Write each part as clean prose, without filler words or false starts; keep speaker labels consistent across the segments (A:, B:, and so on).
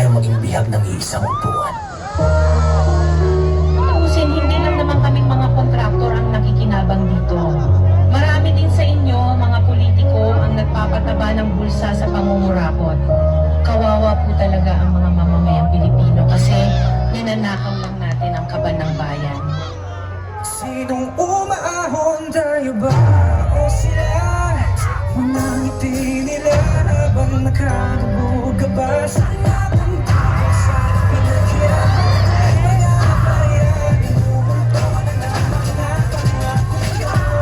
A: tayo maging bihag ng iisang upuan.
B: Tapusin, hindi lang naman kaming mga kontraktor ang nakikinabang dito. Marami din sa inyo, mga politiko, ang nagpapataba ng bulsa sa pangungurakot. Kawawa po talaga ang mga mamamayang Pilipino kasi ninanakaw lang natin ang kaban ng bayan.
C: Sinong umaahon, tayo ba o sila? Mga ngiti nila habang nakadubog ka ba sa labang tayo sa pinagyan? Mga bayan, inuunto na ng mga pangako yun.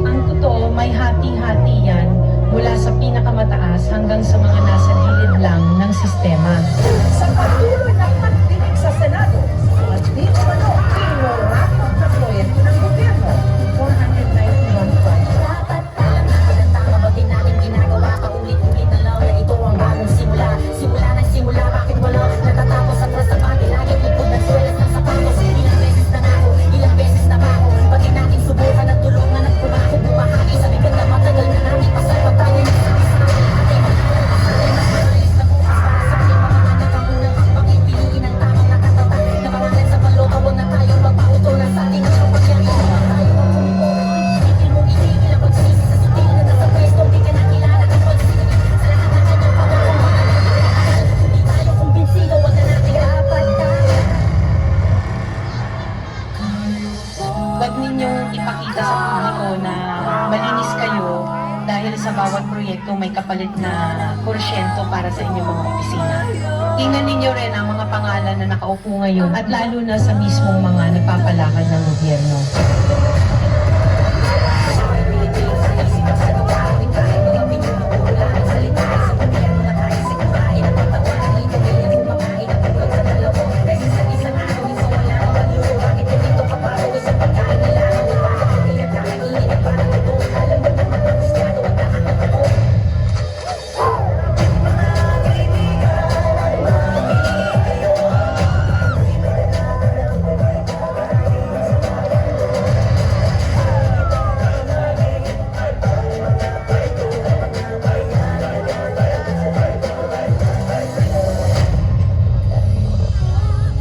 B: Ang totoo, may hati-hati yan mula sa pinakamataas hanggang sa mga nasa gilid lang ng sistema.
D: Sa patuloy na pagdinig sa Senado, at di umano inoratong na proyekto ng gobyerno, 491 projects.
E: Dapat tama, tama ba din natin ginagawa? Paulit-ulit na lang na ito ang bagong simula. Simula ng simula, bakit wala natatapos? Atras sa bagay, laging ipod ng swelas ng sapatos. Ilang beses na ako, ilang beses na ba ako? Pati natin subukan at tulungan at pumaho, bumahagi sa bigat na matagal na natin pasal pag tayo na sa ating malalas na bukas para sa ating mga anak ang unang hakbang ipiliin ang tamang nakatatag na pangalan sa panloob, huwag na tayong magpautulan sa ating mga pagyakin. Huwag tayo magpumipon, mo itigil ang pagsisi sa sutil na nasa pwesto, di ka nakilala at pagsigil sa lahat ng kanyang pagkakumahan. Hindi tayo kumbinsido, huwag na natin dapat
B: Huwag ninyong ipakita sa publiko na malinis kayo dahil sa bawat proyekto may kapalit na porsyento para sa inyong mga opisina. Tingnan ninyo rin ang mga pangalan na nakaupo ngayon at lalo na sa mismong mga nagpapalakad ng gobyerno.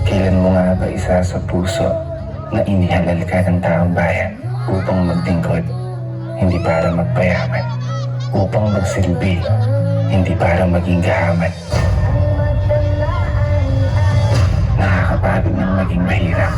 C: Kailan mo nga ba isa sa puso na inihalal ka ng taong bayan upang magtingkod, hindi para magpayaman, upang magsilbi, hindi para maging gahaman? Nakakapagod ng maging mahirap.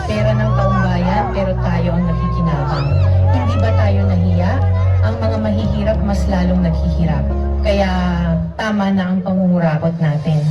B: Pera ng taong bayan, pero tayo ang nakikinabang. Hindi ba tayo nahiya? Ang mga mahihirap mas lalong naghihirap. Kaya tama na ang pangungurakot natin.